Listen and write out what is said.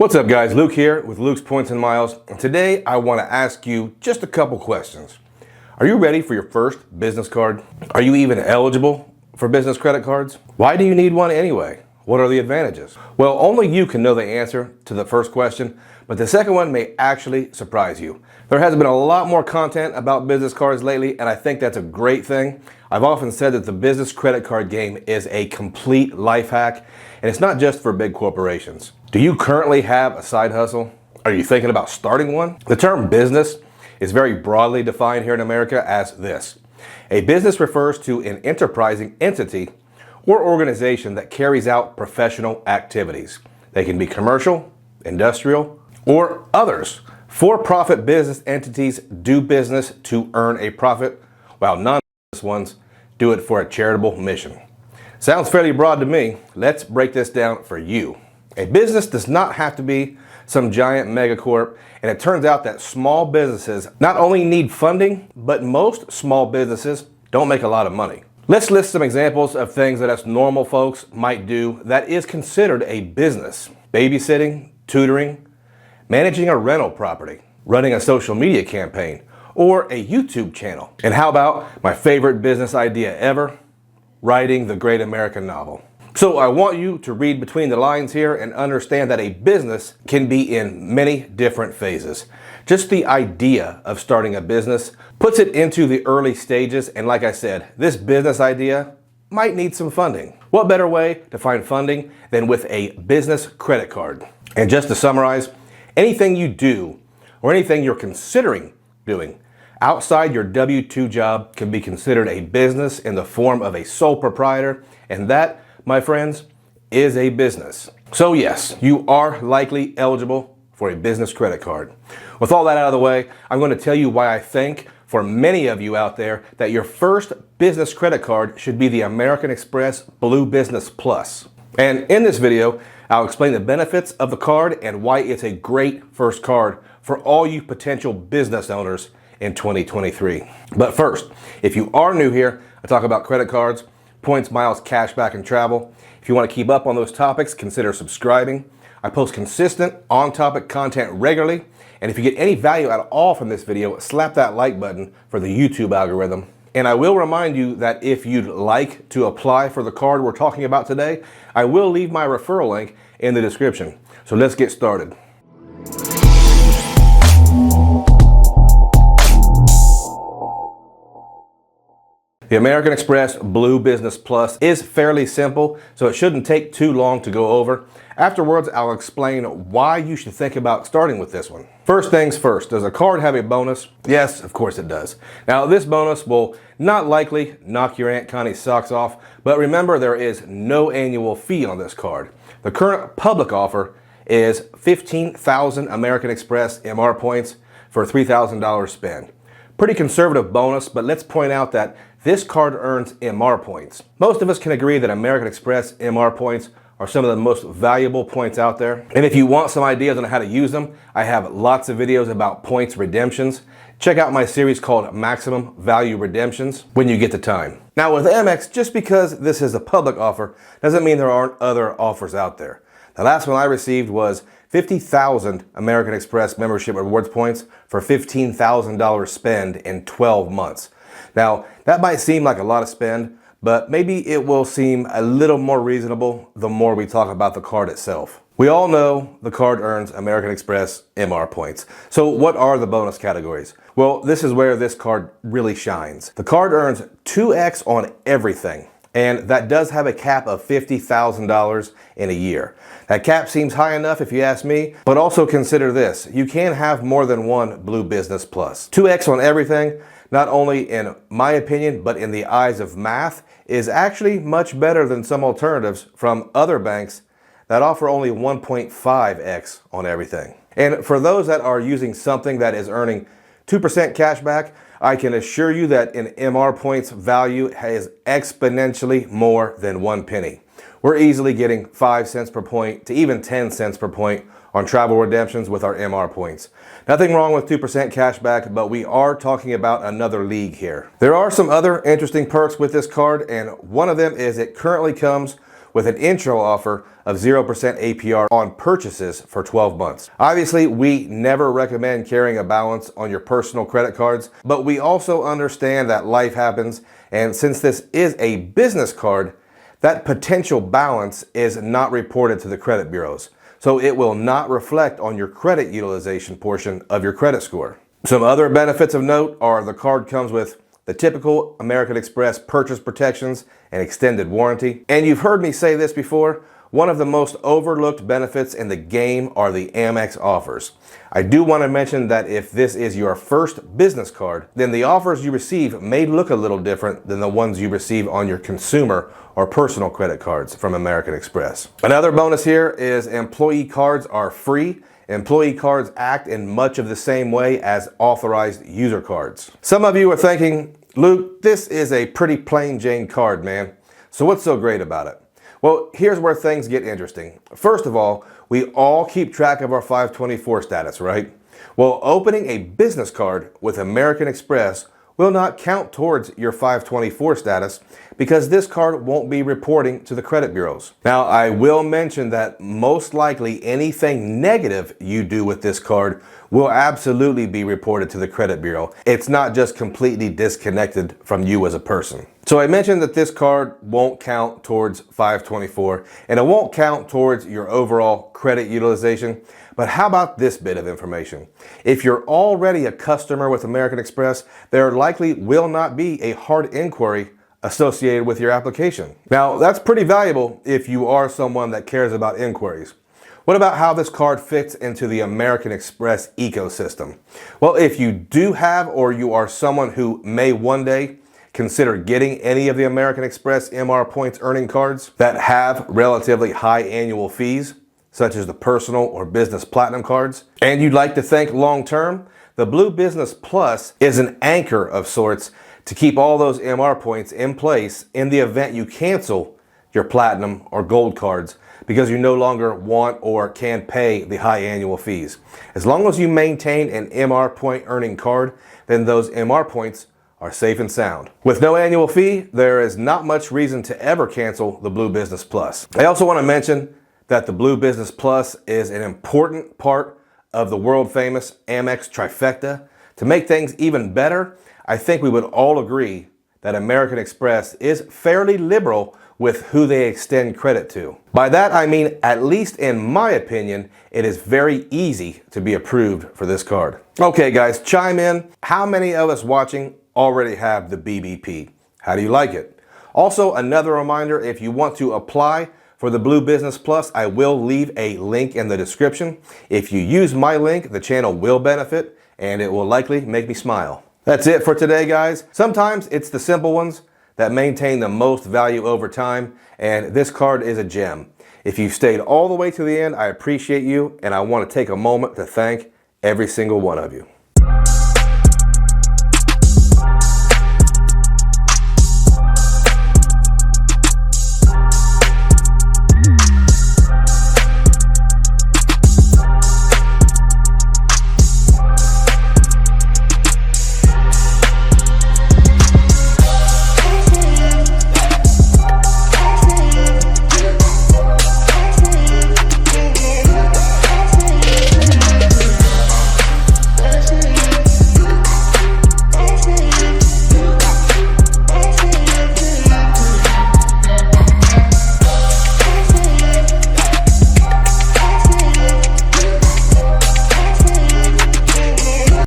What's up guys, Luke here with Luke's Points and Miles. And today I want to ask you just a couple questions. Are you ready for your first business card? Are you even eligible for business credit cards? Why do you need one anyway? What are the advantages? Well, only you can know the answer to the first question, but the second one may actually surprise you. There has been a lot more content about business cards lately, and I think that's a great thing. I've often said that the business credit card game is a complete life hack, and it's not just for big corporations. Do you currently have a side hustle? Are you thinking about starting one? The term business is very broadly defined here in America as this. A business refers to an enterprising entity or organization that carries out professional activities. They can be commercial, industrial, or others. For-profit business entities do business to earn a profit, while non-business ones do it for a charitable mission. Sounds fairly broad to me. Let's break this down for you. A business does not have to be some giant megacorp, and it turns out that small businesses not only need funding, but most small businesses don't make a lot of money. Let's list some examples of things that us normal folks might do that is considered a business. Babysitting, tutoring, managing a rental property, running a social media campaign, or a YouTube channel. And how about my favorite business idea ever? Writing the great American novel. So I want you to read between the lines here and understand that a business can be in many different phases. Just the idea of starting a business puts it into the early stages, and like I said, this business idea might need some funding. What better way to find funding than with a business credit card? And just to summarize, anything you do or anything you're considering doing outside your W-2 job can be considered a business in the form of a sole proprietor, and that, my friends, is a business. So yes, you are likely eligible for a business credit card. With all that out of the way, I'm going to tell you why I think for many of you out there that your first business credit card should be the American Express Blue Business Plus. And in this video, I'll explain the benefits of the card and why it's a great first card for all you potential business owners in 2023. But first, if you are new here, I talk about credit cards, points, miles, cashback, and travel. If you want to keep up on those topics, consider subscribing. I post consistent, on-topic content regularly, and if you get any value at all from this video, slap that like button for the YouTube algorithm. And I will remind you that if you'd like to apply for the card we're talking about today, I will leave my referral link in the description. So let's get started. The American Express Blue Business Plus is fairly simple, so it shouldn't take too long to go over. Afterwards, I'll explain why you should think about starting with this one. First things first, does the card have a bonus? Yes, of course it does. Now, this bonus will not likely knock your Aunt Connie's socks off, but remember there is no annual fee on this card. The current public offer is 15,000 American Express MR points for a $3,000 spend. Pretty conservative bonus, but let's point out that this card earns MR points. Most of us can agree that American Express MR points are some of the most valuable points out there. And if you want some ideas on how to use them, I have lots of videos about points redemptions. Check out my series called Maximum Value Redemptions when you get the time. Now with Amex, just because this is a public offer doesn't mean there aren't other offers out there. The last one I received was 50,000 American Express membership rewards points for $15,000 spend in 12 months. Now, that might seem like a lot of spend, but maybe it will seem a little more reasonable the more we talk about the card itself. We all know the card earns American Express MR points. So what are the bonus categories? Well, this is where this card really shines. The card earns 2x on everything, and that does have a cap of $50,000 in a year. That cap seems high enough if you ask me, but also consider this. You can have more than one Blue Business Plus. 2x on everything, not only in my opinion, but in the eyes of math, is actually much better than some alternatives from other banks that offer only 1.5x on everything. And for those that are using something that is earning 2% cash back, I can assure you that an MR points value is exponentially more than 1 penny. We're easily getting 5 cents per point to even 10 cents per point on travel redemptions with our MR points. Nothing wrong with 2% cash back, but we are talking about another league here. There are some other interesting perks with this card, and one of them is it currently comes with an intro offer of 0% APR on purchases for 12 months. Obviously, we never recommend carrying a balance on your personal credit cards, but we also understand that life happens, and since this is a business card, that potential balance is not reported to the credit bureaus. So it will not reflect on your credit utilization portion of your credit score. Some other benefits of note are the card comes with the typical American Express purchase protections and extended warranty. And you've heard me say this before, one of the most overlooked benefits in the game are the Amex offers. I do want to mention that if this is your first business card, then the offers you receive may look a little different than the ones you receive on your consumer or personal credit cards from American Express. Another bonus here is employee cards are free. Employee cards act in much of the same way as authorized user cards. Some of you are thinking, Luke, this is a pretty plain Jane card, man. So what's so great about it? Well, here's where things get interesting. First of all, we all keep track of our 524 status, right? Well, opening a business card with American Express will not count towards your 524 status because this card won't be reporting to the credit bureaus. Now, I will mention that most likely anything negative you do with this card will absolutely be reported to the credit bureau. It's not just completely disconnected from you as a person. So I mentioned that this card won't count towards 524 and it won't count towards your overall credit utilization. But how about this bit of information? If you're already a customer with American Express, there likely will not be a hard inquiry associated with your application. Now, that's pretty valuable if you are someone that cares about inquiries. What about how this card fits into the American Express ecosystem? Well, if you do have or you are someone who may one day consider getting any of the American Express MR points earning cards that have relatively high annual fees, such as the personal or business platinum cards, and you'd like to think long term, the Blue Business Plus is an anchor of sorts to keep all those MR points in place in the event you cancel your platinum or gold cards because you no longer want or can pay the high annual fees. As long as you maintain an MR point earning card, then those MR points are safe and sound. With no annual fee, there is not much reason to ever cancel the Blue Business Plus. I also want to mention that the Blue Business Plus is an important part of the world famous Amex trifecta. To make things even better, I think we would all agree that American Express is fairly liberal with who they extend credit to. By that I mean, at least in my opinion, it is very easy to be approved for this card. Okay guys, chime in. How many of us watching already have the BBP? How do you like it? Also, another reminder, if you want to apply for the Blue Business Plus, I will leave a link in the description. If you use my link, the channel will benefit and it will likely make me smile. That's it for today, guys. Sometimes it's the simple ones that maintain the most value over time, and this card is a gem. If you stayed all the way to the end, I appreciate you, and I want to take a moment to thank every single one of you.